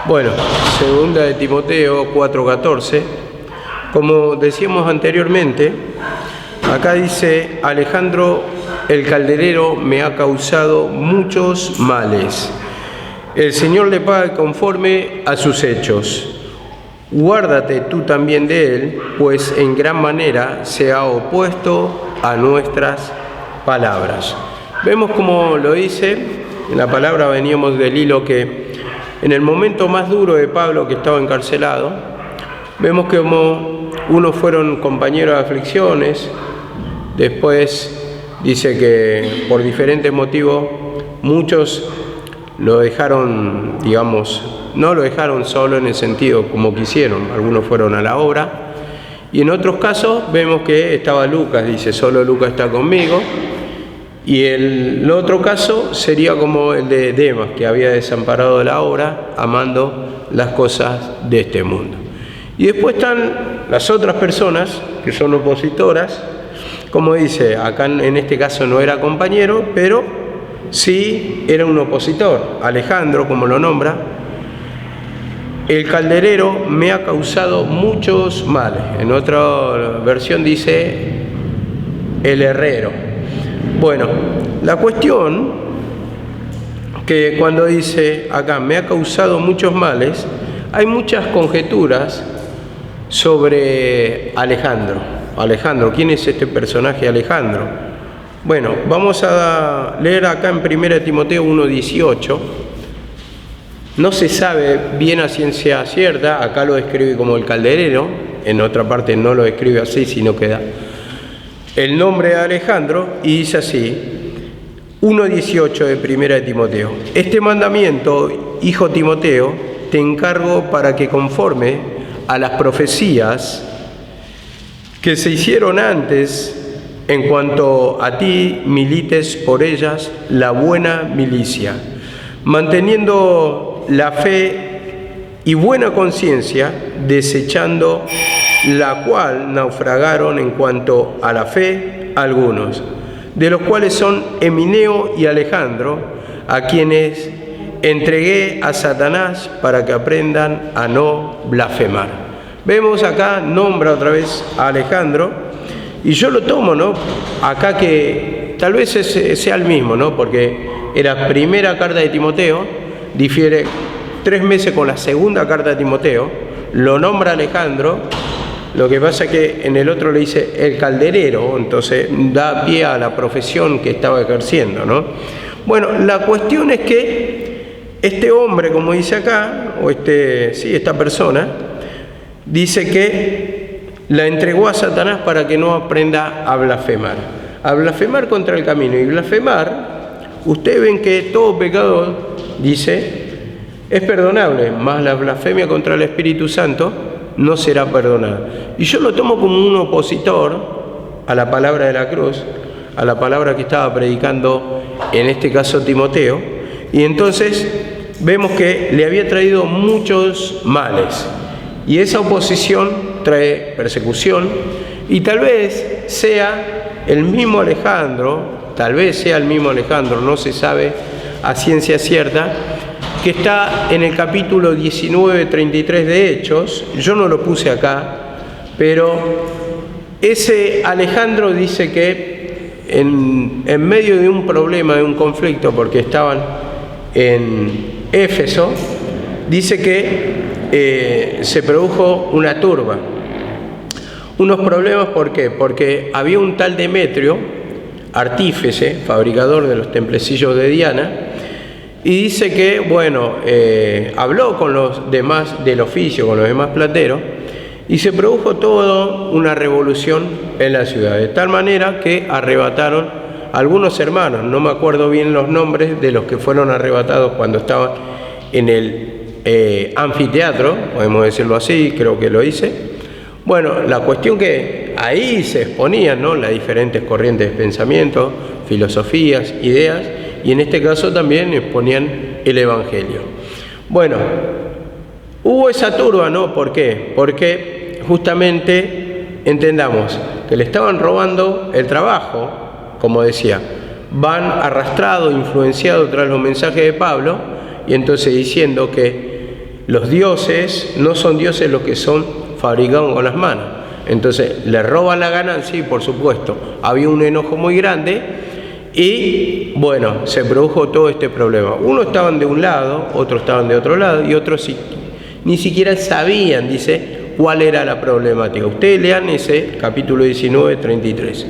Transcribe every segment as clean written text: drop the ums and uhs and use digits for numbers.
Bueno, segunda de Timoteo 4:14, como decíamos anteriormente, acá dice: Alejandro el calderero me ha causado muchos males. El Señor le paga conforme a sus hechos. Guárdate tú también de él, pues en gran manera se ha opuesto a nuestras palabras. Vemos como lo dice, en la palabra veníamos del hilo que en el momento más duro de Pablo, que estaba encarcelado, vemos que como unos fueron compañeros de aflicciones, después dice que por diferentes motivos muchos lo dejaron, digamos, no lo dejaron solo en el sentido como quisieron, algunos fueron a la obra, y en otros casos vemos que estaba Lucas, dice: solo Lucas está conmigo. Y el otro caso sería como el de Demas, que había desamparado de la obra, amando las cosas de este mundo. Y después están las otras personas que son opositoras, como dice, acá en este caso no era compañero, pero sí era un opositor, Alejandro, como lo nombra. El calderero me ha causado muchos males. En otra versión dice el herrero. Bueno, la cuestión que cuando dice acá me ha causado muchos males, hay muchas conjeturas sobre Alejandro. Alejandro, ¿quién es este personaje Alejandro? Bueno, vamos a leer acá en 1 Timoteo 1:18. No se sabe bien a ciencia cierta, acá lo describe como el calderero, en otra parte no lo describe así, sino que da el nombre de Alejandro, y dice así, 1:18 de 1 Timoteo. Este mandamiento, hijo Timoteo, te encargo para que conforme a las profecías que se hicieron antes, en cuanto a ti, milites por ellas la buena milicia, manteniendo la fe y buena conciencia, desechando la cual naufragaron en cuanto a la fe algunos, de los cuales son Emineo y Alejandro, a quienes entregué a Satanás para que aprendan a no blasfemar. Vemos acá, nombra otra vez a Alejandro, y yo lo tomo, ¿no? Acá que tal vez sea el mismo, ¿no? Porque era primera carta de Timoteo, difiere 3 meses con la segunda carta de Timoteo, lo nombra Alejandro. Lo que pasa es que en el otro le dice el calderero, entonces da pie a la profesión que estaba ejerciendo, ¿no? Bueno, la cuestión es que este hombre, como dice acá, o esta persona, dice que la entregó a Satanás para que no aprenda a blasfemar contra el camino. Y blasfemar, ustedes ven que todo pecado, dice, es perdonable, mas la blasfemia contra el Espíritu Santo no será perdonada. Y yo lo tomo como un opositor a la palabra de la cruz, a la palabra que estaba predicando en este caso Timoteo, y entonces vemos que le había traído muchos males, y esa oposición trae persecución, y tal vez sea el mismo Alejandro, no se sabe a ciencia cierta, que está en el capítulo 19:33 de Hechos. Yo no lo puse acá, pero ese Alejandro dice que en medio de un problema, de un conflicto, porque estaban en Éfeso, dice que se produjo una turba, unos problemas. ¿Por qué? Porque había un tal Demetrio, artífice, fabricador de los templecillos de Diana, y dice que, bueno, habló con los demás del oficio, con los demás plateros, y se produjo toda una revolución en la ciudad, de tal manera que arrebataron algunos hermanos, no me acuerdo bien los nombres de los que fueron arrebatados cuando estaban en el anfiteatro, podemos decirlo así, creo que lo hice. Bueno, la cuestión que ahí se exponían, ¿no?, las diferentes corrientes de pensamiento, filosofías, ideas, y en este caso también exponían el Evangelio. Bueno, hubo esa turba, ¿no? ¿Por qué? Porque justamente entendamos que le estaban robando el trabajo, como decía, van arrastrados, influenciados tras los mensajes de Pablo, y entonces diciendo que los dioses no son dioses los que son fabricados con las manos. Entonces le roban la ganancia y por supuesto había un enojo muy grande y bueno, se produjo todo este problema. Unos estaban de un lado, otros estaban de otro lado y otros ni siquiera sabían, dice, cuál era la problemática. Ustedes lean ese capítulo 19, 33.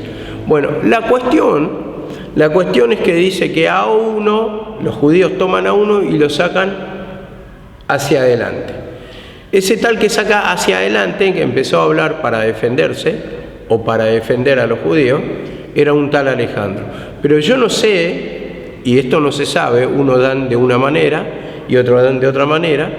Bueno, la cuestión es que dice que a uno, los judíos toman a uno y lo sacan hacia adelante. Ese tal que saca hacia adelante, que empezó a hablar para defenderse o para defender a los judíos, era un tal Alejandro. Pero yo no sé, y esto no se sabe, unos dan de una manera y otros dan de otra manera,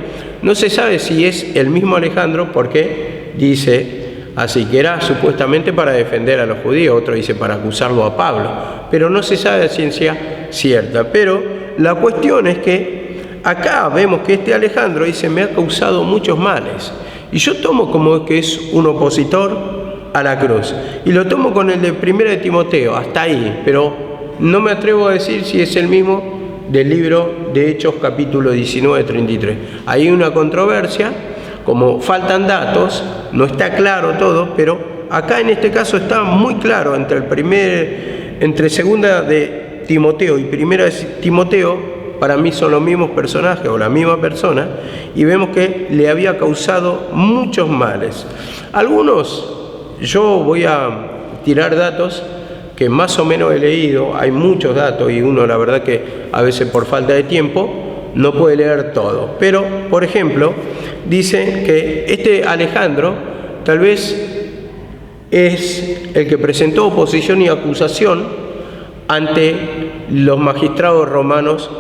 no se sabe si es el mismo Alejandro porque dice así que era supuestamente para defender a los judíos, otro dice para acusarlo a Pablo, pero no se sabe de ciencia cierta. Pero la cuestión es que acá vemos que este Alejandro dice, me ha causado muchos males. Y yo tomo como que es un opositor a la cruz. Y lo tomo con el de 1 de Timoteo, hasta ahí. Pero no me atrevo a decir si es el mismo del libro de Hechos capítulo 19, 33. Hay una controversia, como faltan datos, no está claro todo, pero acá en este caso está muy claro entre segunda de Timoteo y primera de Timoteo. Para mí son los mismos personajes o la misma persona y vemos que le había causado muchos males. Algunos, yo voy a tirar datos que más o menos he leído, hay muchos datos y uno la verdad que a veces por falta de tiempo no puede leer todo. Pero, por ejemplo, dice que este Alejandro tal vez es el que presentó oposición y acusación ante los magistrados romanos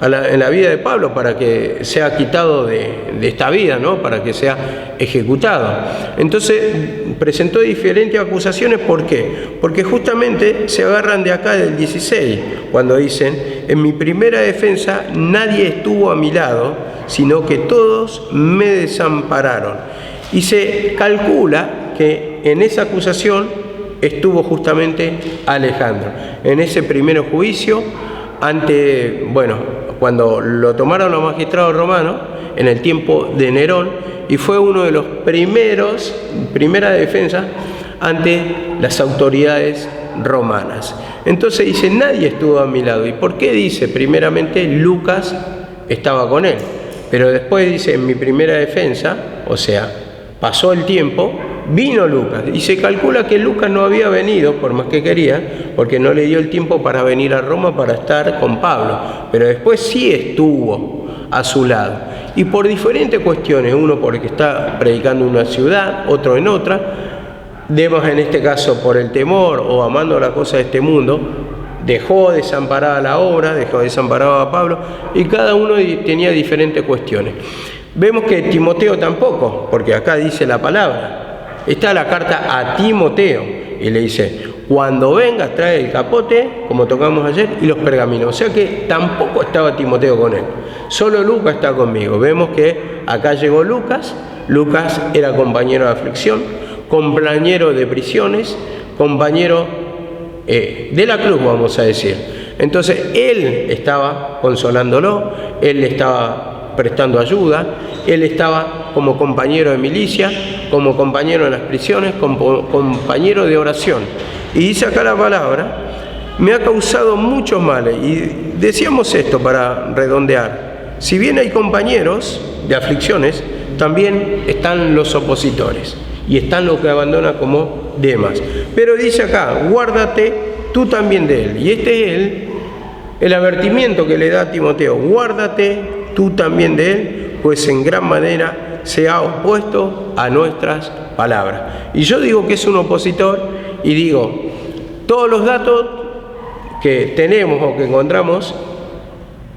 en la vida de Pablo para que sea quitado de esta vida, ¿no? Para que sea ejecutado. Entonces presentó diferentes acusaciones. ¿Por qué? Porque justamente se agarran de acá del 16, cuando dicen, en mi primera defensa nadie estuvo a mi lado, sino que todos me desampararon. Y se calcula que en esa acusación estuvo justamente Alejandro. En ese primer juicio, cuando lo tomaron los magistrados romanos, en el tiempo de Nerón, y fue uno de los primera defensa ante las autoridades romanas. Entonces dice, nadie estuvo a mi lado. ¿Y por qué dice? Primeramente, Lucas estaba con él. Pero después dice, en mi primera defensa, o sea, pasó el tiempo, vino Lucas. Y se calcula que Lucas no había venido, por más que quería, porque no le dio el tiempo para venir a Roma para estar con Pablo. Pero después sí estuvo a su lado. Y por diferentes cuestiones, uno porque está predicando en una ciudad, otro en otra, Demas en este caso por el temor o amando la cosa de este mundo, dejó desamparada la obra, dejó desamparado a Pablo, y cada uno tenía diferentes cuestiones. Vemos que Timoteo tampoco, porque acá dice la palabra. Está la carta a Timoteo y le dice, cuando vengas trae el capote, como tocamos ayer, y los pergaminos. O sea que tampoco estaba Timoteo con él. Solo Lucas está conmigo. Vemos que acá llegó Lucas. Lucas era compañero de aflicción, compañero de prisiones, compañero de la cruz, vamos a decir. Entonces él estaba consolándolo, él le estaba prestando ayuda, él estaba como compañero de milicia, como compañero en las prisiones, como compañero de oración. Y dice acá la palabra, me ha causado muchos males. Y decíamos esto para redondear, si bien hay compañeros de aflicciones, también están los opositores y están los que abandonan como Demas. Pero dice acá, guárdate tú también de él. Y este es el advertimiento que le da a Timoteo, guárdate tú también de él, pues en gran manera se ha opuesto a nuestras palabras. Y yo digo que es un opositor y digo, todos los datos que tenemos o que encontramos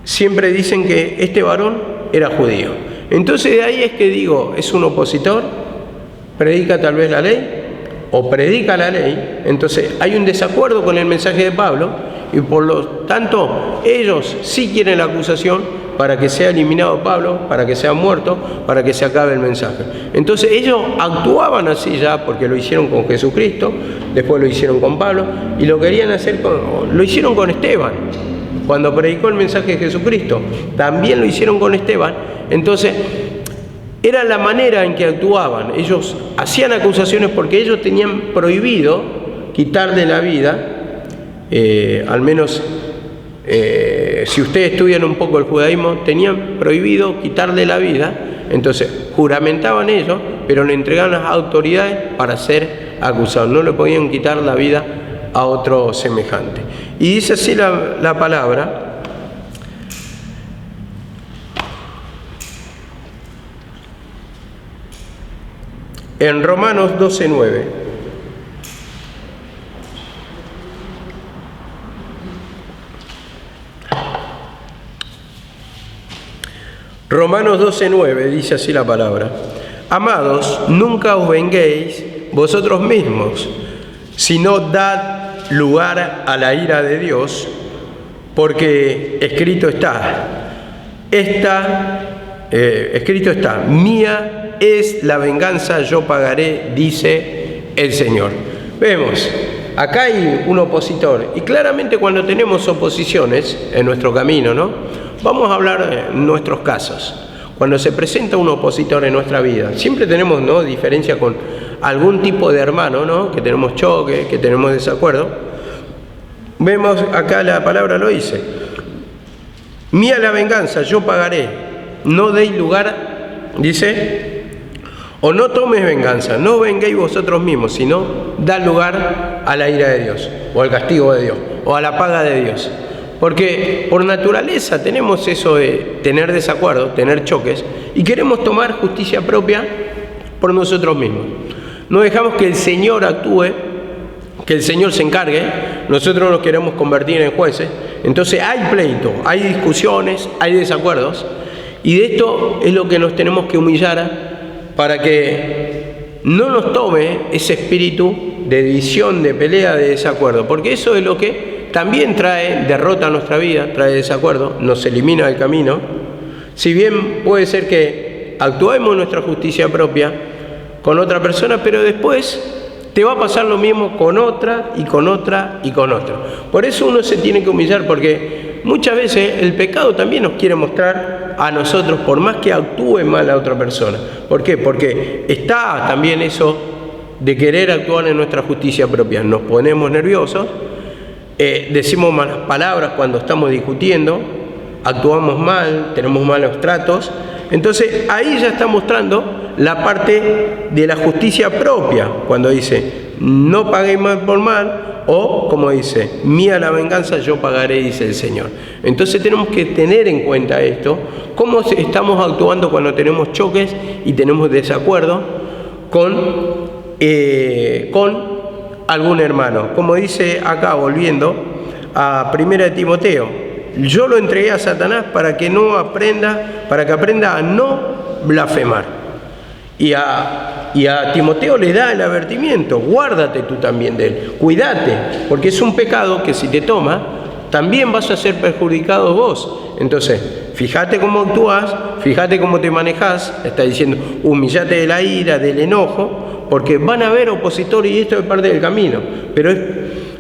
siempre dicen que este varón era judío. Entonces de ahí es que digo, es un opositor, predica tal vez la ley o predica la ley. Entonces hay un desacuerdo con el mensaje de Pablo y por lo tanto ellos sí quieren la acusación para que sea eliminado Pablo, para que sea muerto, para que se acabe el mensaje. Entonces ellos actuaban así ya porque lo hicieron con Jesucristo, después lo hicieron con Pablo y lo querían hacer lo hicieron con Esteban. Cuando predicó el mensaje de Jesucristo, también lo hicieron con Esteban. Entonces era la manera en que actuaban. Ellos hacían acusaciones porque ellos tenían prohibido quitarle la vida, al menos si ustedes estudian un poco el judaísmo, tenían prohibido quitarle la vida. Entonces juramentaban ellos, pero le entregaban las autoridades para ser acusados. No le podían quitar la vida a otro semejante. Y dice así la palabra. En Romanos 12:9. Romanos 12:9 dice así la palabra. Amados, nunca os venguéis vosotros mismos, sino dad lugar a la ira de Dios, porque escrito está, mía es la venganza, yo pagaré, dice el Señor. Vemos, acá hay un opositor, y claramente cuando tenemos oposiciones en nuestro camino, ¿no? Vamos a hablar de nuestros casos. Cuando se presenta un opositor en nuestra vida, siempre tenemos, ¿no?, diferencia con algún tipo de hermano, ¿no?, que tenemos choque, que tenemos desacuerdo. Vemos acá la palabra lo dice. Mía la venganza, yo pagaré. No deis lugar, dice, o no tomes venganza, no venguéis vosotros mismos, sino da lugar a la ira de Dios, o al castigo de Dios, o a la paga de Dios. Porque por naturaleza tenemos eso de tener desacuerdos, tener choques, y queremos tomar justicia propia por nosotros mismos. No dejamos que el Señor actúe, que el Señor se encargue, nosotros nos queremos convertir en jueces. Entonces hay pleito, hay discusiones, hay desacuerdos, y de esto es lo que nos tenemos que humillar para que no nos tome ese espíritu de división, de pelea, de desacuerdo, porque eso es lo que también trae derrota a nuestra vida, trae desacuerdo, nos elimina del camino. Si bien puede ser que actuemos nuestra justicia propia con otra persona, pero después te va a pasar lo mismo con otra y con otra y con otra. Por eso uno se tiene que humillar, porque muchas veces el pecado también nos quiere mostrar a nosotros, por más que actúe mal a otra persona. ¿Por qué? Porque está también eso de querer actuar en nuestra justicia propia. Nos ponemos nerviosos, decimos malas palabras cuando estamos discutiendo, actuamos mal, tenemos malos tratos. Entonces ahí ya está mostrando la parte de la justicia propia, cuando dice no paguéis mal por mal, o como dice, mía la venganza, yo pagaré, dice el Señor. Entonces tenemos que tener en cuenta esto, cómo estamos actuando cuando tenemos choques y tenemos desacuerdo con algún hermano. Como dice acá, volviendo a 1 Timoteo, yo lo entregué a Satanás para que aprenda a no blasfemar. Y a Timoteo le da el advertimiento, guárdate tú también de él, cuídate, porque es un pecado que si te toma, también vas a ser perjudicado vos. Entonces, fíjate cómo actúas, fíjate cómo te manejas, está diciendo, humillate de la ira, del enojo, porque van a haber opositores y esto es parte del camino, pero es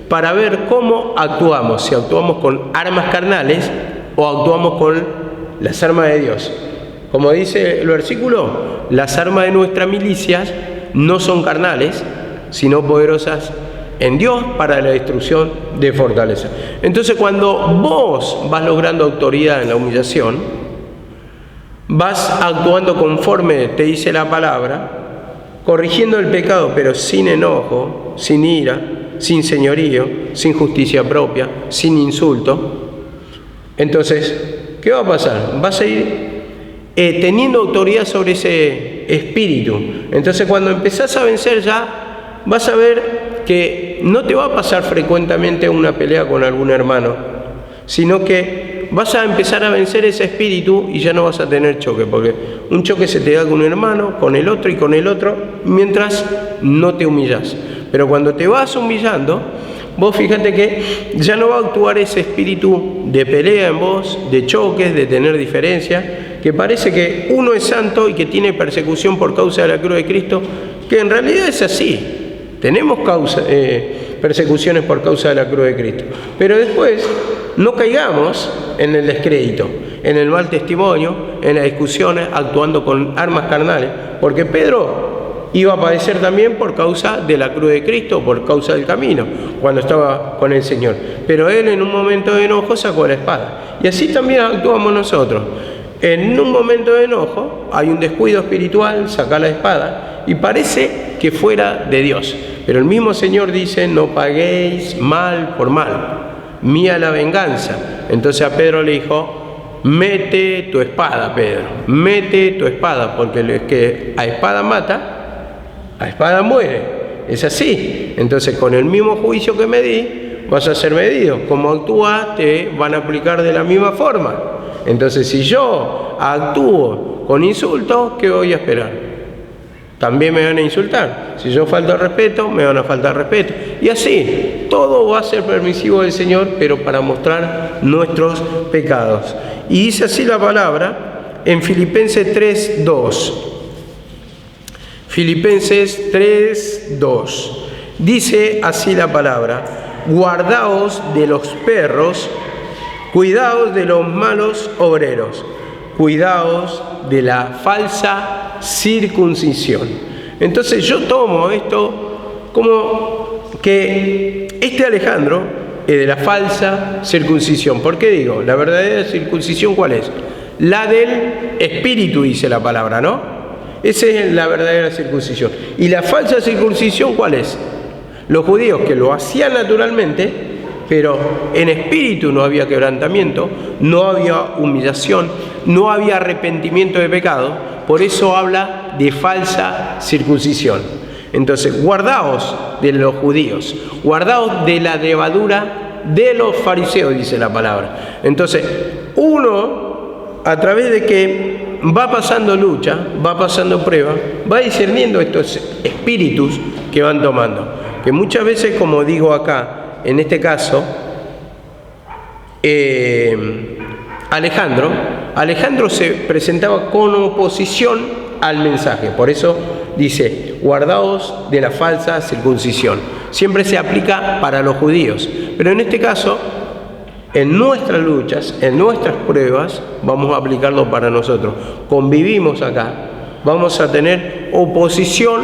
para ver cómo actuamos, si actuamos con armas carnales o actuamos con las armas de Dios. Como dice el versículo, las armas de nuestras milicias no son carnales, sino poderosas en Dios para la destrucción de fortaleza. Entonces, cuando vos vas logrando autoridad en la humillación, vas actuando conforme te dice la palabra, corrigiendo el pecado, pero sin enojo, sin ira, sin señorío, sin justicia propia, sin insulto. Entonces, ¿qué va a pasar? Vas a ir teniendo autoridad sobre ese espíritu. Entonces, cuando empezás a vencer ya, vas a ver que no te va a pasar frecuentemente una pelea con algún hermano, sino que vas a empezar a vencer ese espíritu y ya no vas a tener choque, porque un choque se te da con un hermano, con el otro y con el otro, mientras no te humillas. Pero cuando te vas humillando, vos fíjate que ya no va a actuar ese espíritu de pelea en vos, de choques, de tener diferencia, que parece que uno es santo y que tiene persecución por causa de la cruz de Cristo, que en realidad es así. Tenemos persecuciones por causa de la cruz de Cristo. Pero después no caigamos en el descrédito, en el mal testimonio, en las discusiones, actuando con armas carnales, porque Pedro iba a padecer también por causa de la cruz de Cristo, por causa del camino, cuando estaba con el Señor. Pero él en un momento de enojo sacó la espada. Y así también actuamos nosotros. En un momento de enojo hay un descuido espiritual, saca la espada y parece que fuera de Dios. Pero el mismo Señor dice, no paguéis mal por mal, mía la venganza. Entonces a Pedro le dijo, mete tu espada, Pedro, mete tu espada, porque el que a espada mata, a espada muere. Es así. Entonces con el mismo juicio que me di, vas a ser medido. Como actúas, te van a aplicar de la misma forma. Entonces si yo actúo con insultos, ¿qué voy a esperar? También me van a insultar. Si yo falto al respeto, me van a faltar respeto. Y así, todo va a ser permisivo del Señor, pero para mostrar nuestros pecados. Y dice así la palabra en Filipenses 3:2. Filipenses 3:2. Dice así la palabra, guardaos de los perros, cuidaos de los malos obreros, cuidaos de la falsa circuncisión. Entonces yo tomo esto como que este Alejandro es de la falsa circuncisión. ¿Por qué digo? La verdadera circuncisión, ¿cuál es? La del espíritu, dice la palabra, ¿no? Esa es la verdadera circuncisión. ¿Y la falsa circuncisión cuál es? Los judíos que lo hacían naturalmente, pero en espíritu no había quebrantamiento, no había humillación, no había arrepentimiento de pecado. Por eso habla de falsa circuncisión. Entonces, guardaos de los judíos, guardaos de la levadura de los fariseos, dice la palabra. Entonces, uno, a través de que va pasando lucha, va pasando prueba, va discerniendo estos espíritus que van tomando. Que muchas veces, como digo acá, en este caso, Alejandro se presentaba con oposición al mensaje. Por eso dice, guardaos de la falsa circuncisión. Siempre se aplica para los judíos. Pero en este caso, en nuestras luchas, en nuestras pruebas, vamos a aplicarlo para nosotros. Convivimos acá, vamos a tener oposición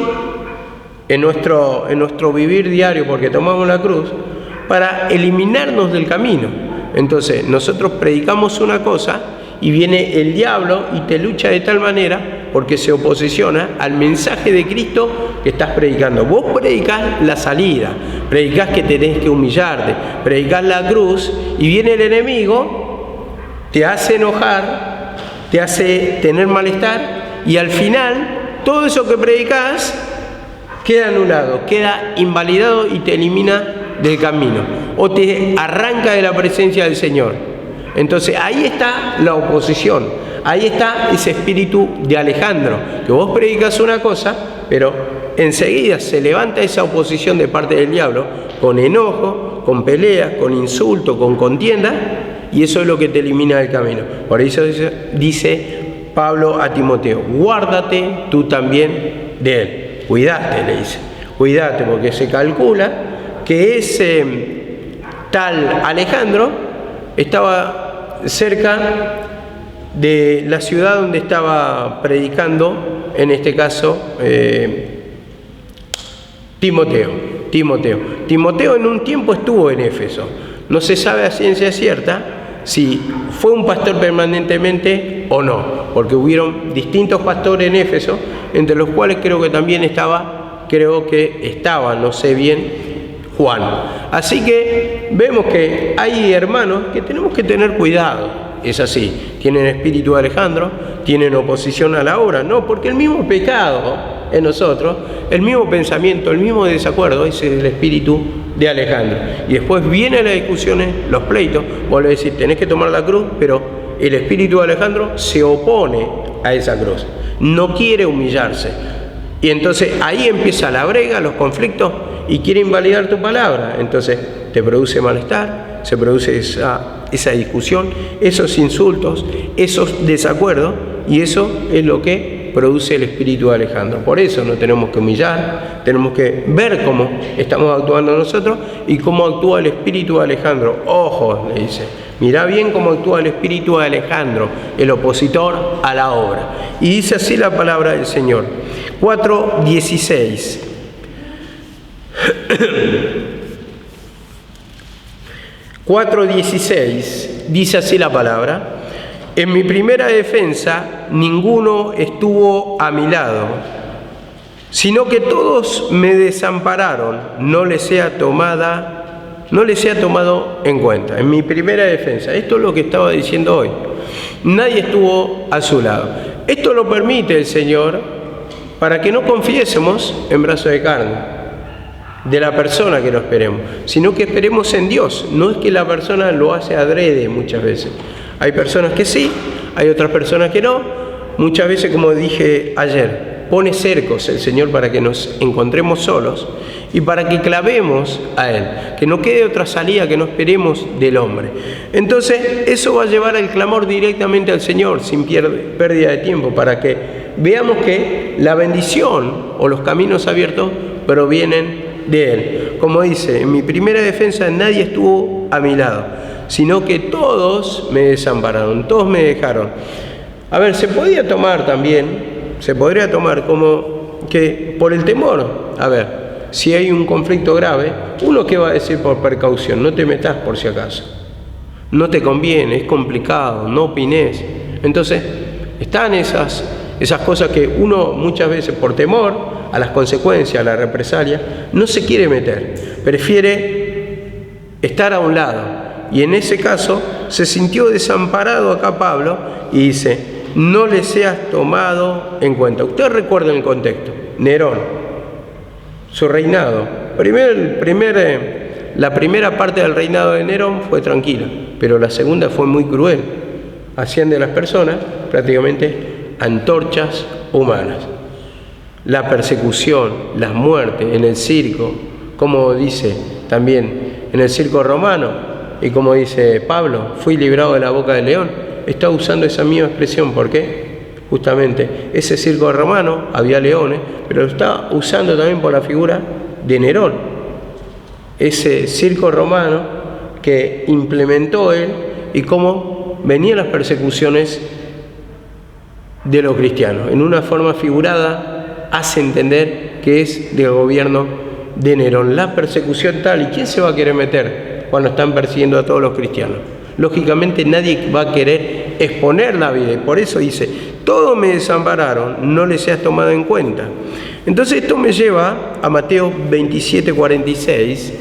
en nuestro vivir diario, porque tomamos la cruz, para eliminarnos del camino. Entonces, nosotros predicamos una cosa y viene el diablo y te lucha de tal manera porque se oposiciona al mensaje de Cristo que estás predicando. Vos predicás la salida, predicás que tenés que humillarte, predicás la cruz y viene el enemigo, te hace enojar, te hace tener malestar y al final todo eso que predicás queda anulado, queda invalidado y te elimina del camino o te arranca de la presencia del Señor. Entonces ahí está la oposición, ahí está ese espíritu de Alejandro, que vos predicas una cosa, pero enseguida se levanta esa oposición de parte del diablo, con enojo, con peleas, con insulto, con contienda, y eso es lo que te elimina del camino. Por eso dice Pablo a Timoteo, guárdate tú también de él. Cuídate, le dice, cuídate, porque se calcula que ese tal Alejandro estaba cerca de la ciudad donde estaba predicando, en este caso, Timoteo. Timoteo en un tiempo estuvo en Éfeso. No se sabe a ciencia cierta si fue un pastor permanentemente o no, porque hubieron distintos pastores en Éfeso, entre los cuales creo que estaba, no sé bien, Juan. Así que vemos que hay hermanos que tenemos que tener cuidado. Es así, tienen espíritu de Alejandro, tienen oposición a la obra, no, porque el mismo pecado en nosotros, el mismo pensamiento, el mismo desacuerdo, ese es el espíritu de Alejandro. Y después vienen las discusiones, los pleitos, vuelve a decir, tenés que tomar la cruz, pero el espíritu de Alejandro se opone a esa cruz, no quiere humillarse. Y entonces ahí empieza la brega, los conflictos, y quiere invalidar tu palabra. Entonces te produce malestar, se produce esa discusión, esos insultos, esos desacuerdos, y eso es lo que produce el espíritu de Alejandro. Por eso nos tenemos que humillar, tenemos que ver cómo estamos actuando nosotros y cómo actúa el espíritu de Alejandro. Ojo, le dice, mirá bien cómo actúa el espíritu de Alejandro, el opositor a la obra. Y dice así la palabra del Señor. 4:16. 4:16 dice así la palabra: en mi primera defensa ninguno estuvo a mi lado, sino que todos me desampararon, no les sea tomado en cuenta. En mi primera defensa, esto es lo que estaba diciendo hoy, nadie estuvo a su lado. Esto lo permite el Señor para que no confiésemos en brazo de carne de la persona que lo esperemos, sino que esperemos en Dios. No es que la persona lo hace adrede muchas veces. Hay personas que sí, hay otras personas que no. Muchas veces, como dije ayer, pone cercos el Señor para que nos encontremos solos y para que clamemos a Él, que no quede otra salida, que no esperemos del hombre. Entonces, eso va a llevar el clamor directamente al Señor, sin pérdida de tiempo, para que veamos que la bendición o los caminos abiertos provienen de Él. Como dice, en mi primera defensa nadie estuvo a mi lado, sino que todos me desampararon, todos me dejaron. A ver, se podría tomar como que por el temor, a ver, si hay un conflicto grave, uno que va a decir por precaución, no te metas por si acaso, no te conviene, es complicado, no opines. Entonces, están esas cosas que uno muchas veces por temor a las consecuencias, a la represalia, no se quiere meter, prefiere estar a un lado. Y en ese caso se sintió desamparado acá Pablo y dice, no le seas tomado en cuenta. Ustedes recuerdan el contexto, Nerón, su reinado. La primera parte del reinado de Nerón fue tranquila, pero la segunda fue muy cruel. Hacían de las personas prácticamente antorchas humanas. La persecución, las muertes en el circo, como dice también en el circo romano, y como dice Pablo, fui librado de la boca del león. Está usando esa misma expresión, ¿por qué? Justamente ese circo romano había leones, pero lo está usando también por la figura de Nerón, ese circo romano que implementó él y cómo venían las persecuciones de los cristianos. En una forma figurada hace entender que es del gobierno de Nerón. La persecución tal, ¿y quién se va a querer meter cuando están persiguiendo a todos los cristianos? Lógicamente nadie va a querer exponer la vida, y por eso dice, todos me desampararon, no les seas tomado en cuenta. Entonces esto me lleva a Mateo 27:46,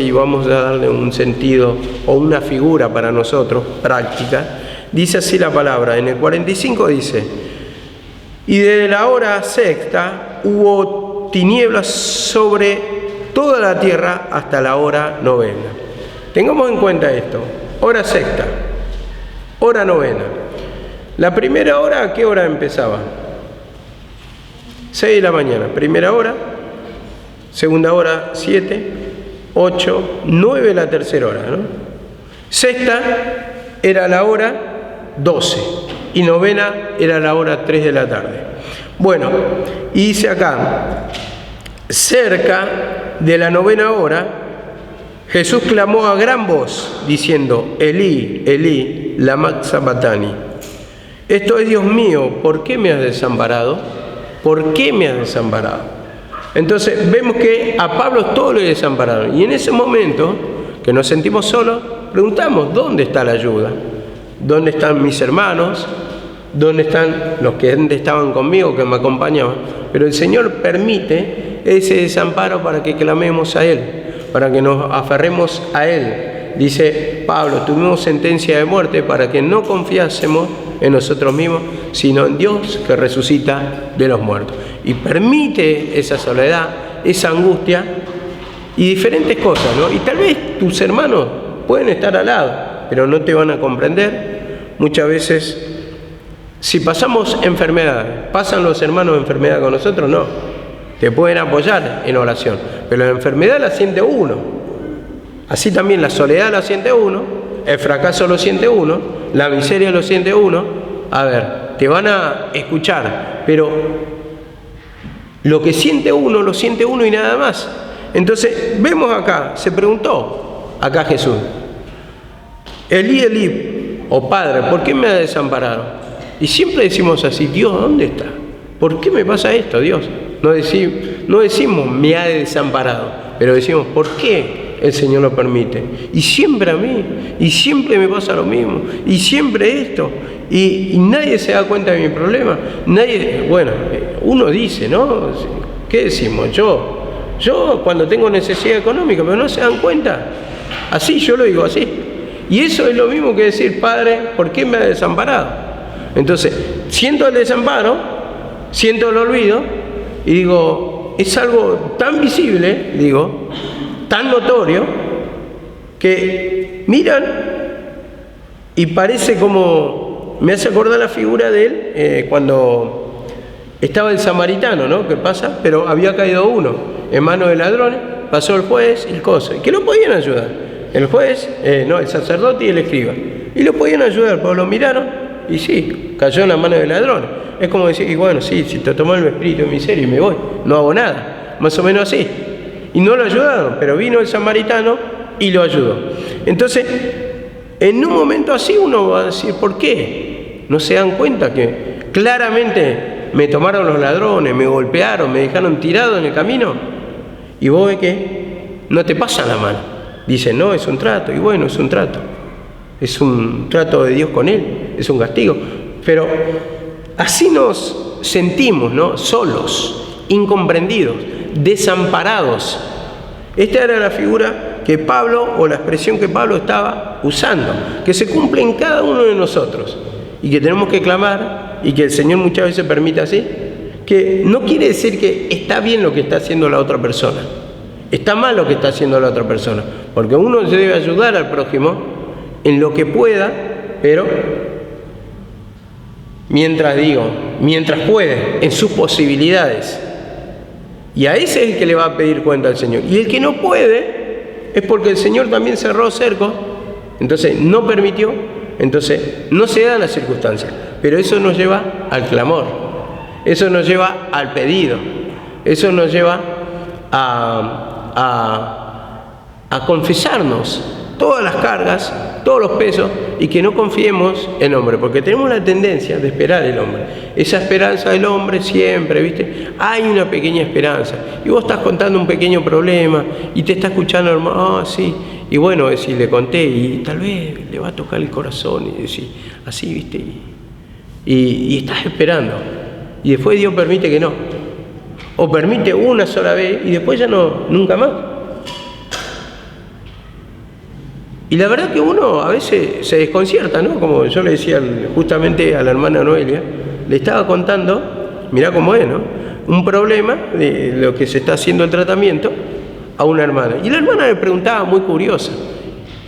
y vamos a darle un sentido o una figura para nosotros, práctica. Dice así la palabra, en el 45 dice, y desde la hora sexta hubo tinieblas sobre toda la tierra hasta la hora novena. Tengamos en cuenta esto, hora sexta, hora novena. La primera hora, ¿a qué hora empezaba? 6 de la mañana, primera hora, segunda hora 7, 8, 9 la tercera hora, ¿no? Sexta era la hora 12 y novena era la hora 3 de la tarde. Bueno, y dice acá, cerca de la novena hora, Jesús clamó a gran voz, diciendo, Elí, Elí, lama sabactani. Esto es, Dios mío, ¿por qué me has desamparado? ¿Por qué me has desamparado? Entonces vemos que a Pablo todos le desampararon. Y en ese momento, que nos sentimos solos, preguntamos, ¿dónde está la ayuda? ¿Dónde están mis hermanos? ¿Dónde están los que antes estaban conmigo, que me acompañaban? Pero el Señor permite ese desamparo para que clamemos a Él, para que nos aferremos a Él. Dice Pablo, tuvimos sentencia de muerte para que no confiásemos en nosotros mismos, sino en Dios que resucita de los muertos. Y permite esa soledad, esa angustia y diferentes cosas, ¿no? Y tal vez tus hermanos pueden estar al lado, pero no te van a comprender. Muchas veces, si pasamos enfermedades, ¿pasan los hermanos enfermedad con nosotros? No. Te pueden apoyar en oración, pero la enfermedad la siente uno. Así también la soledad la siente uno, el fracaso lo siente uno, la miseria lo siente uno, a ver, te van a escuchar, pero lo que siente uno, lo siente uno y nada más. Entonces, vemos acá, se preguntó acá Jesús, Elí, Elí, o Padre, ¿por qué me ha desamparado? Y siempre decimos así, Dios, ¿dónde está? ¿Por qué me pasa esto, Dios? No decimos, me ha desamparado, pero decimos, ¿por qué el Señor lo permite? Y siempre a mí, y siempre me pasa lo mismo, y siempre esto, y nadie se da cuenta de mi problema. Nadie, bueno, uno dice, ¿no? ¿Qué decimos? Yo cuando tengo necesidad económica, pero no se dan cuenta. Así, yo lo digo así. Y eso es lo mismo que decir, Padre, ¿por qué me ha desamparado? Entonces, siento el desamparo, siento el olvido, y digo, es algo tan visible, digo, tan notorio, que miran y parece como, me hace acordar la figura de él cuando estaba el samaritano, ¿no? ¿Qué pasa? Pero había caído uno en manos de ladrones, pasó el juez y el coso, y que lo podían ayudar. El juez, el sacerdote y el escriba. Y lo podían ayudar, pero lo miraron y sí, cayó en las manos de ladrones. Es como decir, y bueno, sí, si te tomó el espíritu de miseria y me voy, no hago nada. Más o menos así. Y no lo ayudaron, pero vino el samaritano y lo ayudó. Entonces, en un momento así uno va a decir, ¿por qué? ¿No se dan cuenta que claramente me tomaron los ladrones, me golpearon, me dejaron tirado en el camino? Y vos ves que no te pasa la mano. Dicen, no, es un trato. Y bueno, es un trato. Es un trato de Dios con él, es un castigo. Pero así nos sentimos, ¿no? Solos, incomprendidos, desamparados. Esta era la figura que Pablo, o la expresión que Pablo estaba usando, que se cumple en cada uno de nosotros y que tenemos que clamar y que el Señor muchas veces permite así, que no quiere decir que está bien lo que está haciendo la otra persona, está mal lo que está haciendo la otra persona, porque uno debe ayudar al prójimo en lo que pueda, pero mientras puede, en sus posibilidades. Y a ese es el que le va a pedir cuenta al Señor. Y el que no puede es porque el Señor también cerró cercos, entonces no permitió, entonces no se dan las circunstancias. Pero eso nos lleva al clamor, eso nos lleva al pedido, eso nos lleva a confesarnos todas las cargas, todos los pesos, y que no confiemos en el hombre, porque tenemos la tendencia de esperar el hombre. Esa esperanza del hombre siempre, ¿viste? Hay una pequeña esperanza. Y vos estás contando un pequeño problema, y te está escuchando, hermano, sí. Y bueno, si le conté, y tal vez le va a tocar el corazón, y decir, así, ¿viste? Y estás esperando. Y después Dios permite que no. O permite una sola vez, y después ya no, nunca más. Y la verdad que uno a veces se desconcierta, ¿no? Como yo le decía justamente a la hermana Noelia, le estaba contando, mirá cómo es, ¿no? Un problema de lo que se está haciendo el tratamiento a una hermana. Y la hermana le preguntaba muy curiosa.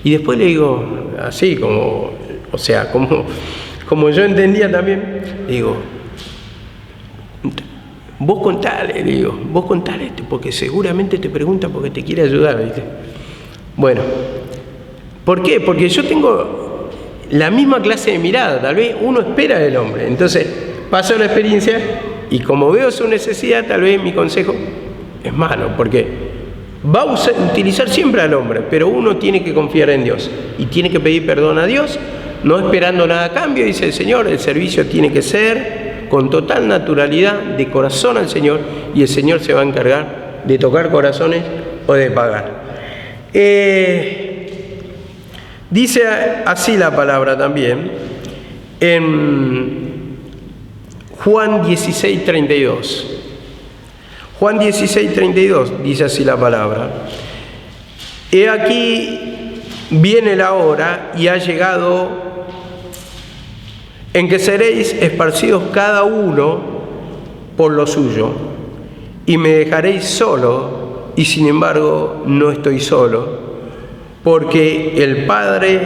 Y después le digo, así como, o sea, como yo entendía también, le digo, vos contale, porque seguramente te pregunta porque te quiere ayudar, ¿viste? Bueno. ¿Por qué? Porque yo tengo la misma clase de mirada, tal vez uno espera del hombre. Entonces, paso la experiencia y como veo su necesidad, tal vez mi consejo es malo, porque va a utilizar siempre al hombre, pero uno tiene que confiar en Dios y tiene que pedir perdón a Dios, no esperando nada a cambio. Dice el Señor, el servicio tiene que ser con total naturalidad, de corazón al Señor, y el Señor se va a encargar de tocar corazones o de pagar. Dice así la palabra también en Juan 16:32. Juan 16:32 dice así la palabra: He aquí viene la hora y ha llegado en que seréis esparcidos cada uno por lo suyo, y me dejaréis solo, y sin embargo no estoy solo, porque el Padre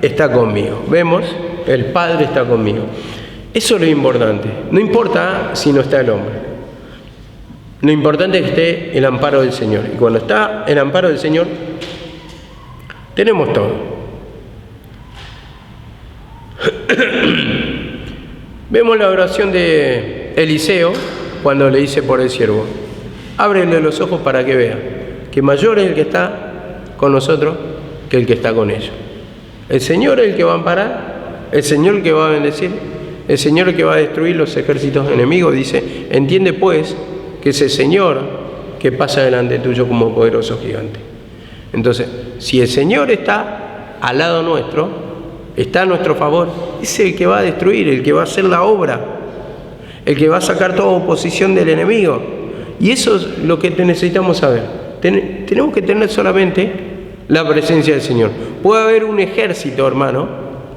está conmigo. ¿Vemos? El Padre está conmigo. Eso es lo importante. No importa si no está el hombre. Lo importante es que esté el amparo del Señor. Y cuando está el amparo del Señor, tenemos todo. Vemos la oración de Eliseo cuando le dice por el siervo: ábrele los ojos para que vea que mayor es el que está con nosotros que el que está con ellos. El Señor es el que va a amparar, el Señor el que va a bendecir, el Señor el que va a destruir los ejércitos enemigos. Dice: entiende pues que es el Señor que pasa delante tuyo como poderoso gigante. Entonces, si el Señor está al lado nuestro, está a nuestro favor, es el que va a destruir, el que va a hacer la obra, el que va a sacar toda oposición del enemigo. Y eso es lo que necesitamos saber. Tenemos que tener solamente la presencia del Señor. Puede haber un ejército, hermano,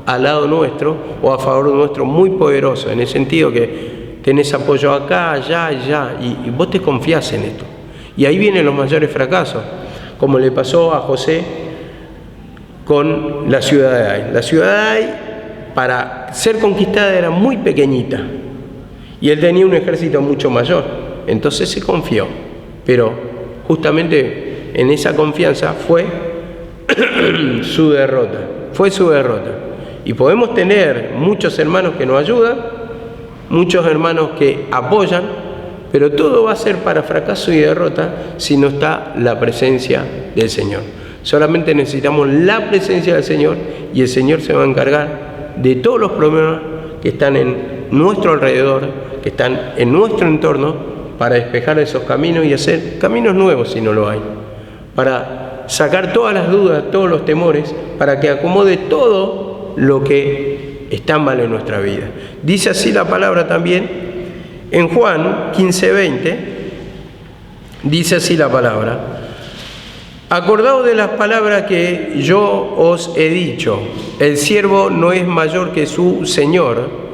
al lado nuestro o a favor nuestro muy poderoso, en el sentido que tenés apoyo acá, allá, allá, y vos te confías en esto. Y ahí vienen los mayores fracasos, como le pasó a José con la ciudad de Ai. La ciudad de Ai, para ser conquistada, era muy pequeñita y él tenía un ejército mucho mayor, entonces se confió, pero justamente en esa confianza fue su derrota, y podemos tener muchos hermanos que nos ayudan, muchos hermanos que apoyan, pero todo va a ser para fracaso y derrota si no está la presencia del Señor. Solamente necesitamos la presencia del Señor y el Señor se va a encargar de todos los problemas que están en nuestro alrededor, que están en nuestro entorno, para despejar esos caminos y hacer caminos nuevos si no lo hay, para sacar todas las dudas, todos los temores, para que acomode todo lo que está mal en nuestra vida. Dice así la palabra también en Juan 15:20, dice así la palabra: acordaos de las palabras que yo os he dicho, el siervo no es mayor que su Señor.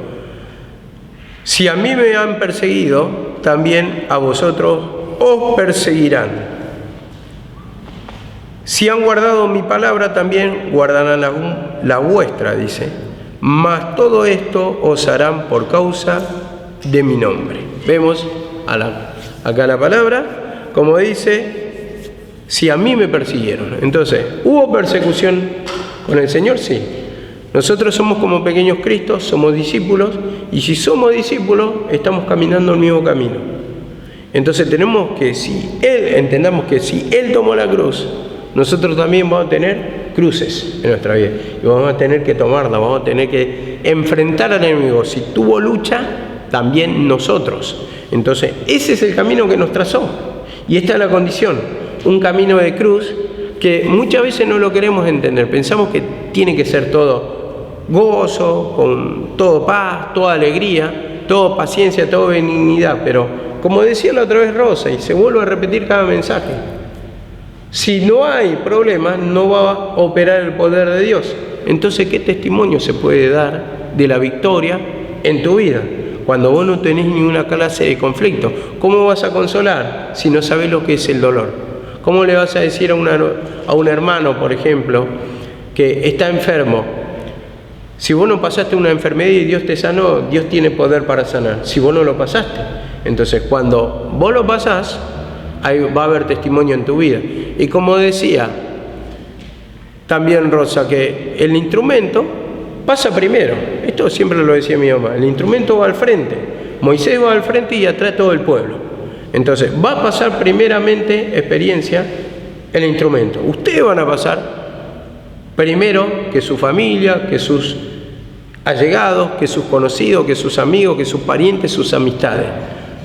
Si a mí me han perseguido, también a vosotros os perseguirán. Si han guardado mi palabra, también guardarán la vuestra, dice. Mas todo esto os harán por causa de mi nombre. Vemos acá la palabra, como dice: si a mí me persiguieron. Entonces, ¿hubo persecución con el Señor? Sí. Nosotros somos como pequeños Cristos, somos discípulos, y si somos discípulos, estamos caminando el mismo camino. Entonces tenemos que, entendamos que si Él tomó la cruz, nosotros también vamos a tener cruces en nuestra vida, y vamos a tener que tomarla, vamos a tener que enfrentar al enemigo. Si tuvo lucha, también nosotros. Entonces, ese es el camino que nos trazó, y esta es la condición, un camino de cruz que muchas veces no lo queremos entender. Pensamos que tiene que ser todo gozo, con todo paz, toda alegría, todo paciencia, todo benignidad, pero como decía la otra vez Rosa, y se vuelve a repetir cada mensaje, si no hay problemas, no va a operar el poder de Dios. Entonces, ¿qué testimonio se puede dar de la victoria en tu vida cuando vos no tenés ninguna clase de conflicto? ¿Cómo vas a consolar si no sabés lo que es el dolor? ¿Cómo le vas a decir a un hermano, por ejemplo, que está enfermo? Si vos no pasaste una enfermedad y Dios te sanó, Dios tiene poder para sanar. Si vos no lo pasaste, entonces cuando vos lo pasás, ahí va a haber testimonio en tu vida. Y como decía también Rosa, que el instrumento pasa primero. Esto siempre lo decía mi mamá. El instrumento va al frente. Moisés va al frente y atrás todo el pueblo. Entonces va a pasar primeramente experiencia el instrumento. Ustedes van a pasar primero que su familia, que sus allegados, que sus conocidos, que sus amigos, que sus parientes, sus amistades.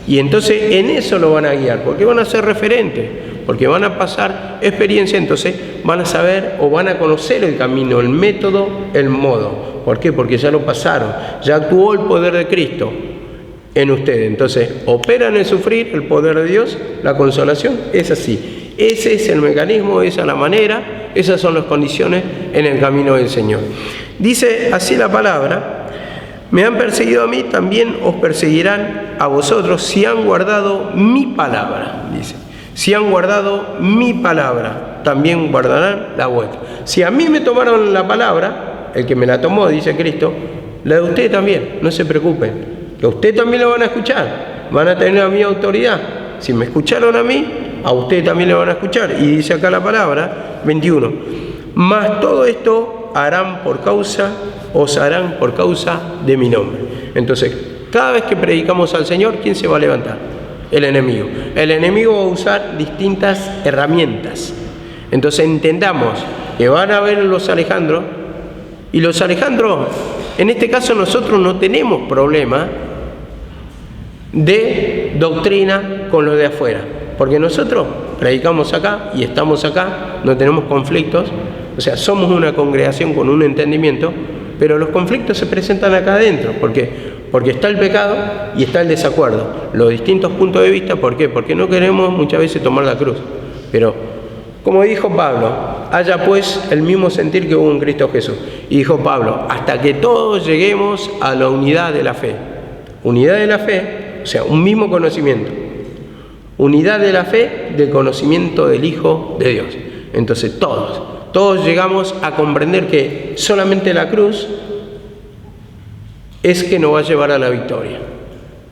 Y entonces en eso lo van a guiar, porque van a ser referentes, porque van a pasar experiencia, entonces van a saber o van a conocer el camino, el método, el modo. ¿Por qué? Porque ya lo pasaron, ya actuó el poder de Cristo en ustedes. Entonces, opera en el sufrir el poder de Dios, la consolación, es así. Ese es el mecanismo, esa es la manera, esas son las condiciones en el camino del Señor. Dice así la palabra: me han perseguido a mí, también os perseguirán a vosotros si han guardado mi palabra. Dice, si han guardado mi palabra, también guardarán la vuestra. Si a mí me tomaron la palabra, el que me la tomó, dice Cristo, la de usted también, no se preocupen, que a usted también lo van a escuchar, van a tener a mi autoridad. Si me escucharon a mí, a usted también le van a escuchar. Y dice acá la palabra 21, mas todo esto os harán por causa de mi nombre. Entonces, cada vez que predicamos al Señor, ¿quién se va a levantar? El enemigo. El enemigo va a usar distintas herramientas. Entonces entendamos que van a haber los Alejandros, y los Alejandros, en este caso nosotros no tenemos problema de doctrina con los de afuera, porque nosotros predicamos acá y estamos acá, no tenemos conflictos, o sea, somos una congregación con un entendimiento, pero los conflictos se presentan acá adentro, porque está el pecado y está el desacuerdo, los distintos puntos de vista. ¿Por qué? Porque no queremos muchas veces tomar la cruz. Pero, como dijo Pablo, haya pues el mismo sentir que hubo en Cristo Jesús. Y dijo Pablo, hasta que todos lleguemos a la unidad de la fe. Unidad de la fe, o sea, un mismo conocimiento. Unidad de la fe del conocimiento del Hijo de Dios. Entonces todos llegamos a comprender que solamente la cruz es que nos va a llevar a la victoria.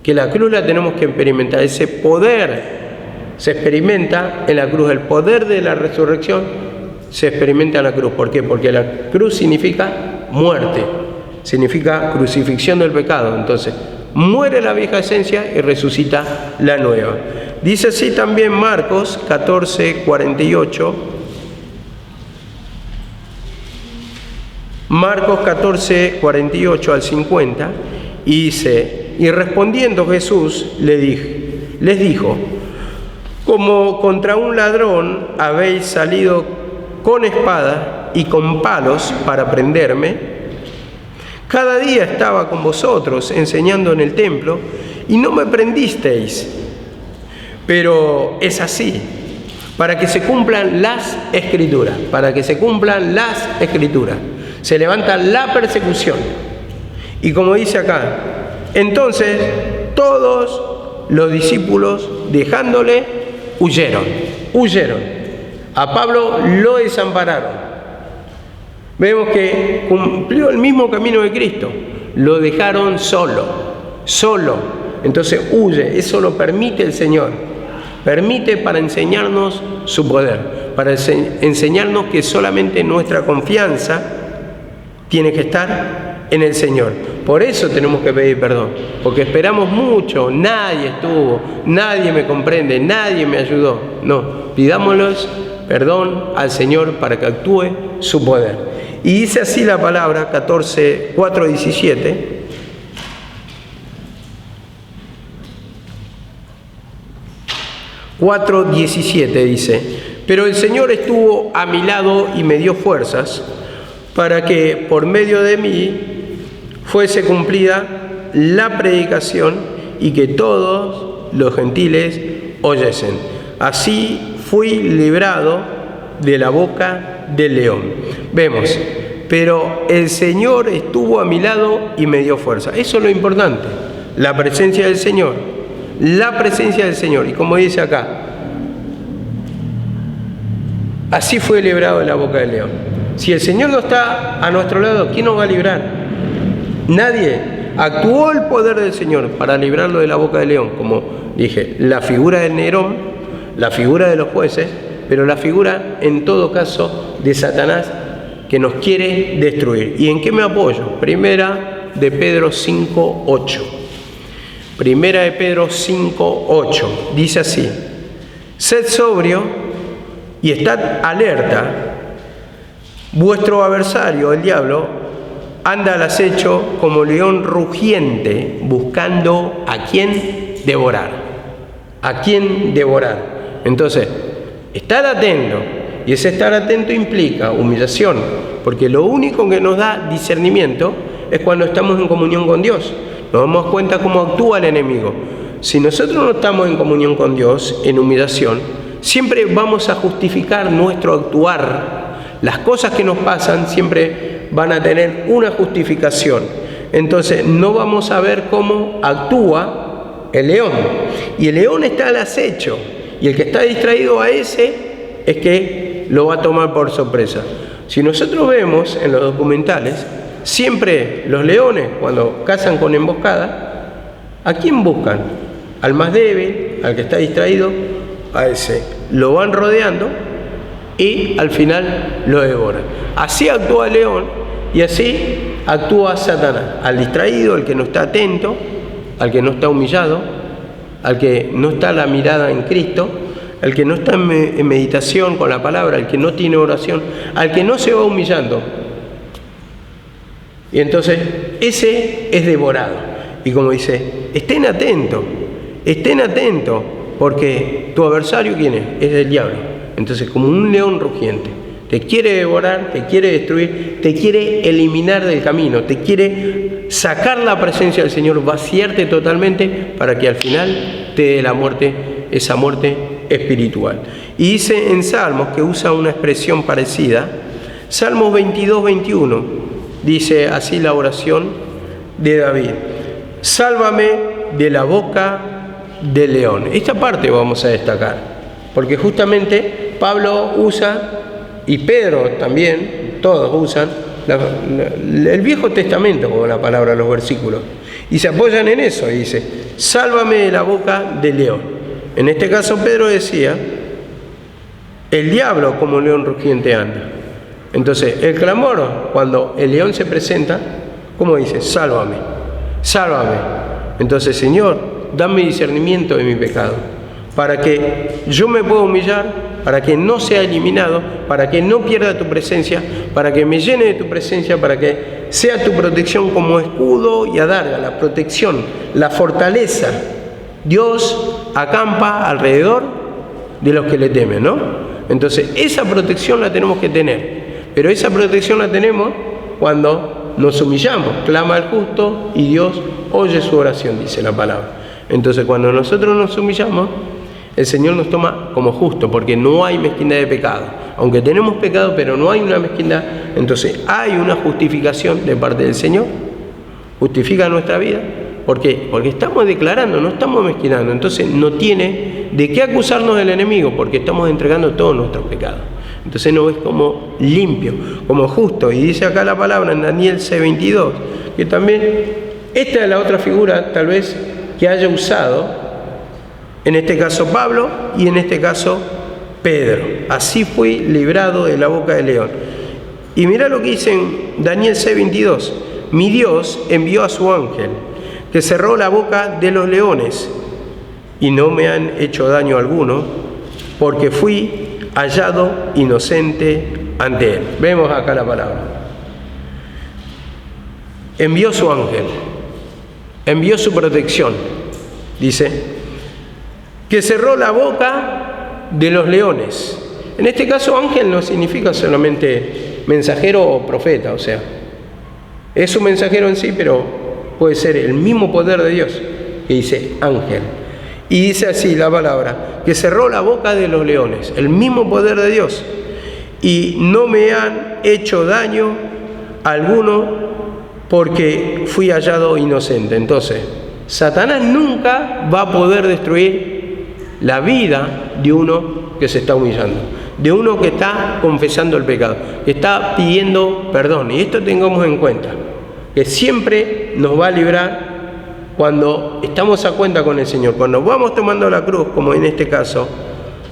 Que la cruz la tenemos que experimentar. Ese poder se experimenta en la cruz. El poder de la resurrección se experimenta en la cruz. ¿Por qué? Porque la cruz significa muerte, significa crucifixión del pecado. Entonces, muere la vieja esencia y resucita la nueva. Dice así también Marcos 14:48. Marcos 14:48 al 50, y dice, y respondiendo Jesús les dijo, como contra un ladrón habéis salido con espada y con palos para prenderme. Cada día estaba con vosotros enseñando en el templo y no me prendisteis. Pero es así, para que se cumplan las Escrituras, para que se cumplan las Escrituras. Se levanta la persecución. Y como dice acá, entonces todos los discípulos, dejándole, huyeron. A Pablo lo desampararon. Vemos que cumplió el mismo camino de Cristo. Lo dejaron solo. Entonces huye. Eso lo permite el Señor. Permite para enseñarnos su poder, para enseñarnos que solamente nuestra confianza tiene que estar en el Señor. Por eso tenemos que pedir perdón, porque esperamos mucho, nadie estuvo, nadie me comprende, nadie me ayudó. No, pidámosles perdón al Señor para que actúe su poder. Y dice así la palabra, 4:17. Dice, pero el Señor estuvo a mi lado y me dio fuerzas para que por medio de mí fuese cumplida la predicación y que todos los gentiles oyesen. Así fui librado de la boca del león. Vemos, pero el Señor estuvo a mi lado y me dio fuerza. Eso es lo importante, la presencia del Señor. La presencia del Señor. Y como dice acá, así fue librado de la boca del león. Si el Señor no está a nuestro lado, ¿quién nos va a librar? Nadie. Actuó el poder del Señor para librarlo de la boca del león. Como dije, la figura del Nerón, la figura de los jueces, pero la figura, en todo caso, de Satanás, que nos quiere destruir. ¿Y en qué me apoyo? Primera de Pedro 5:8. Primera de Pedro 5:8. Dice así, sed sobrio y estad alerta. Vuestro adversario, el diablo, anda al acecho como león rugiente, buscando a quién devorar. A quién devorar. Entonces, estar atento, y ese estar atento implica humillación, porque lo único que nos da discernimiento es cuando estamos en comunión con Dios. Nos damos cuenta cómo actúa el enemigo. Si nosotros no estamos en comunión con Dios, en humillación, siempre vamos a justificar nuestro actuar. Las cosas que nos pasan siempre van a tener una justificación. Entonces no vamos a ver cómo actúa el león. Y el león está al acecho. Y el que está distraído a ese es que lo va a tomar por sorpresa. Si nosotros vemos en los documentales, siempre los leones, cuando cazan con emboscada, ¿a quién buscan? Al más débil, al que está distraído, a ese. Lo van rodeando y al final lo devora. Así actúa el león y así actúa Satanás. Al distraído, al que no está atento, al que no está humillado, al que no está la mirada en Cristo, al que no está en meditación con la palabra, al que no tiene oración, al que no se va humillando. Y entonces ese es devorado. Y como dice, estén atentos, porque tu adversario, ¿quién es? Es el diablo. Entonces, como un león rugiente, te quiere devorar, te quiere destruir, te quiere eliminar del camino, te quiere sacar la presencia del Señor, vaciarte totalmente para que al final te dé la muerte, esa muerte espiritual. Y dice en Salmos, que usa una expresión parecida, Salmos 22, 21, dice así la oración de David: sálvame de la boca del león. Esta parte vamos a destacar, porque justamente Pablo usa, y Pedro también, todos usan el Viejo Testamento como la palabra, los versículos, y se apoyan en eso, y dice, sálvame de la boca del león. En este caso Pedro decía, el diablo como león rugiente anda. Entonces el clamor, cuando el león se presenta, ¿cómo dice? Sálvame, sálvame. Entonces, Señor, dame discernimiento de mi pecado, para que yo me pueda humillar, para que no sea eliminado, para que no pierda tu presencia, para que me llene de tu presencia, para que sea tu protección como escudo y adarga, la protección, la fortaleza. Dios acampa alrededor de los que le temen, ¿no? Entonces, esa protección la tenemos que tener, pero esa protección la tenemos cuando nos humillamos. Clama al justo y Dios oye su oración, dice la palabra. Entonces, cuando nosotros nos humillamos, el Señor nos toma como justo, porque no hay mezquindad de pecado. Aunque tenemos pecado, pero no hay una mezquindad, entonces hay una justificación de parte del Señor. Justifica nuestra vida. ¿Por qué? Porque estamos declarando, no estamos mezquinando. Entonces no tiene de qué acusarnos del enemigo, porque estamos entregando todos nuestros pecados. Entonces nos ves como limpio, como justo. Y dice acá la palabra en Daniel 6:22, que también esta es la otra figura tal vez que haya usado, en este caso Pablo y en este caso Pedro. Así fui librado de la boca del león. Y mira lo que dice en Daniel 6:22. Mi Dios envió a su ángel, que cerró la boca de los leones, y no me han hecho daño alguno, porque fui hallado inocente ante él. Vemos acá la palabra. Envió su ángel, envió su protección, dice, que cerró la boca de los leones. En este caso, ángel no significa solamente mensajero o profeta, o sea, es un mensajero en sí, pero puede ser el mismo poder de Dios, que dice ángel. Y dice así la palabra, que cerró la boca de los leones, el mismo poder de Dios, y no me han hecho daño alguno, porque fui hallado inocente. Entonces, Satanás nunca va a poder destruir la vida de uno que se está humillando, de uno que está confesando el pecado, que está pidiendo perdón. Y esto tengamos en cuenta, que siempre nos va a librar cuando estamos a cuenta con el Señor, cuando vamos tomando la cruz, como en este caso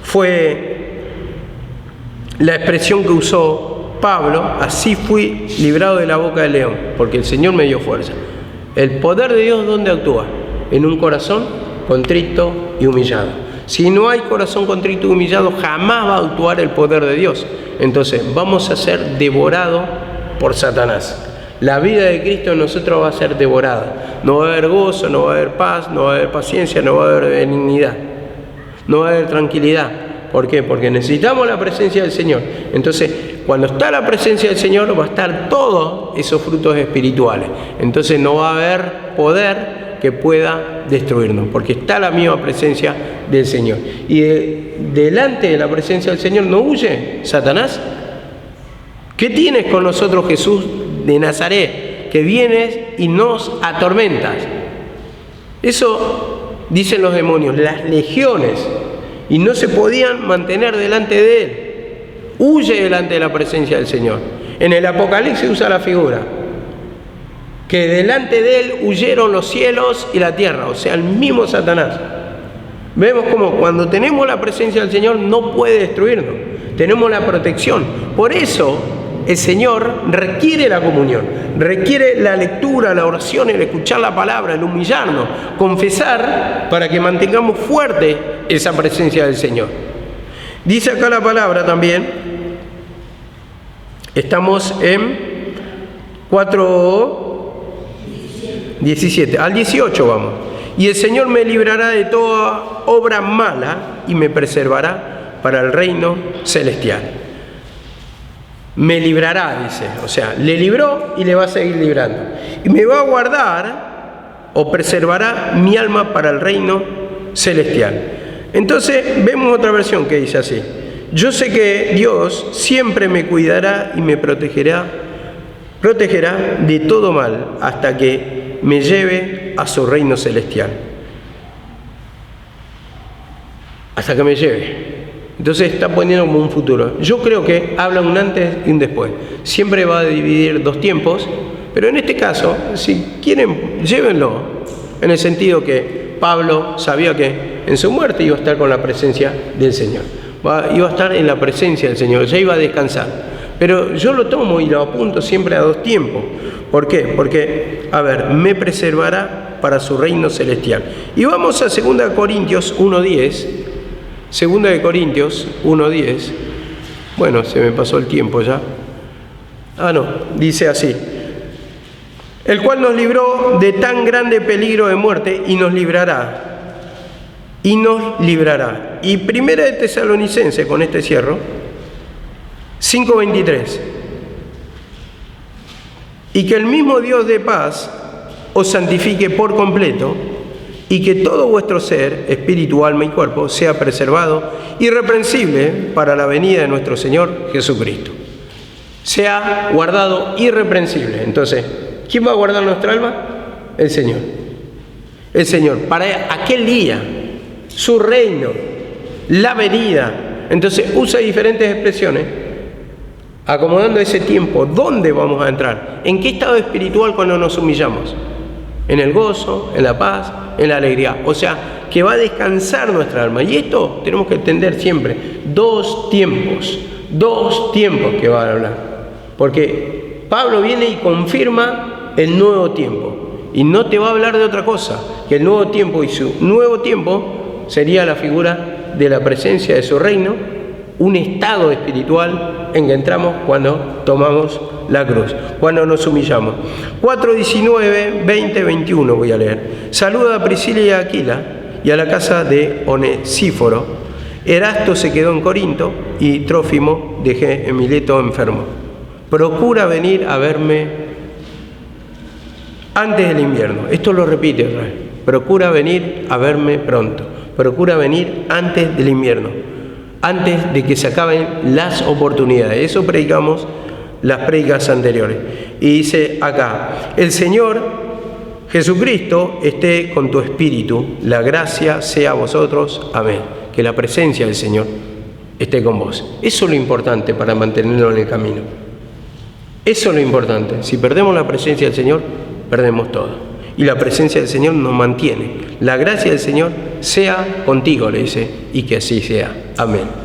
fue la expresión que usó Pablo, así fui librado de la boca del león, porque el Señor me dio fuerza. El poder de Dios, ¿dónde actúa? En un corazón contrito y humillado. Si no hay corazón contrito y humillado, jamás va a actuar el poder de Dios. Entonces vamos a ser devorados por Satanás. La vida de Cristo en nosotros va a ser devorada. No va a haber gozo, no va a haber paz, no va a haber paciencia, no va a haber benignidad, no va a haber tranquilidad. ¿Por qué? Porque necesitamos la presencia del Señor. Entonces, cuando está la presencia del Señor, va a estar todos esos frutos espirituales. Entonces no va a haber poder que pueda destruirnos, porque está la misma presencia del Señor. Y delante de la presencia del Señor no huye Satanás. ¿Qué tienes con nosotros, Jesús de Nazaret, que vienes y nos atormentas? Eso dicen los demonios, las legiones, y no se podían mantener delante de él. Huye delante de la presencia del Señor. En el Apocalipsis usa la figura que delante de él huyeron los cielos y la tierra, o sea, el mismo Satanás. Vemos como cuando tenemos la presencia del Señor no puede destruirnos. tenemos la protección. Por eso el Señor requiere la comunión, requiere la lectura, la oración, el escuchar la palabra, el humillarnos, confesar, para que mantengamos fuerte esa presencia del Señor. Dice acá la palabra también, estamos en 4:17, al 18 vamos. Y el Señor me librará de toda obra mala y me preservará para el reino celestial. Me librará, dice, o sea, le libró y le va a seguir librando. Y me va a guardar o preservará mi alma para el reino celestial. Entonces, vemos otra versión que dice así: yo sé que Dios siempre me cuidará y me protegerá de todo mal hasta que me lleve a su reino celestial. Hasta que me lleve. Entonces está poniendo como un futuro. Yo creo que habla un antes y un después. Siempre va a dividir dos tiempos, pero en este caso, si quieren, llévenlo, en el sentido que Pablo sabía que en su muerte iba a estar con la presencia del Señor. Iba a estar en la presencia del Señor, ya iba a descansar. Pero yo lo tomo y lo apunto siempre a dos tiempos. ¿Por qué? Porque, a ver, me preservará para su reino celestial. Y vamos a 2 Corintios 1:10. 2 Corintios 1:10. Bueno, se me pasó el tiempo ya. No, dice así: el cual nos libró de tan grande peligro de muerte y nos librará. Y 1 de Tesalonicenses, con este cierro, 5:23. Y que el mismo Dios de paz os santifique por completo, y que todo vuestro ser, espíritu, alma y cuerpo, sea preservado irreprensible para la venida de nuestro Señor Jesucristo. Sea guardado irreprensible. Entonces, ¿quién va a guardar nuestra alma? El Señor. El Señor, para aquel día, su reino, la venida. Entonces, usa diferentes expresiones, acomodando ese tiempo. ¿Dónde vamos a entrar? ¿En qué estado espiritual cuando nos humillamos? En el gozo, en la paz, en la alegría. O sea, que va a descansar nuestra alma. Y esto tenemos que entender siempre. Dos tiempos que van a hablar. Porque Pablo viene y confirma el nuevo tiempo. Y no te va a hablar de otra cosa, que el nuevo tiempo, y su nuevo tiempo sería la figura de la presencia de su reino, un estado espiritual en que entramos cuando tomamos la cruz, cuando nos humillamos. 4:19, 20, 21 voy a leer. Saluda a Priscila y a Aquila y a la casa de Onesíforo. Erasto se quedó en Corinto y Trófimo dejé en Mileto enfermo. Procura venir a verme antes del invierno. Esto lo repite otra vez. Procura venir a verme pronto. Procura venir antes del invierno, antes de que se acaben las oportunidades. Eso predicamos las prédicas anteriores. Y dice acá: el Señor Jesucristo esté con tu espíritu, la gracia sea a vosotros. Amén. Que la presencia del Señor esté con vos. Eso es lo importante para mantenerlo en el camino. Eso es lo importante. Si perdemos la presencia del Señor, perdemos todo. Y la presencia del Señor nos mantiene. La gracia del Señor sea contigo, le dice, y que así sea. Amén.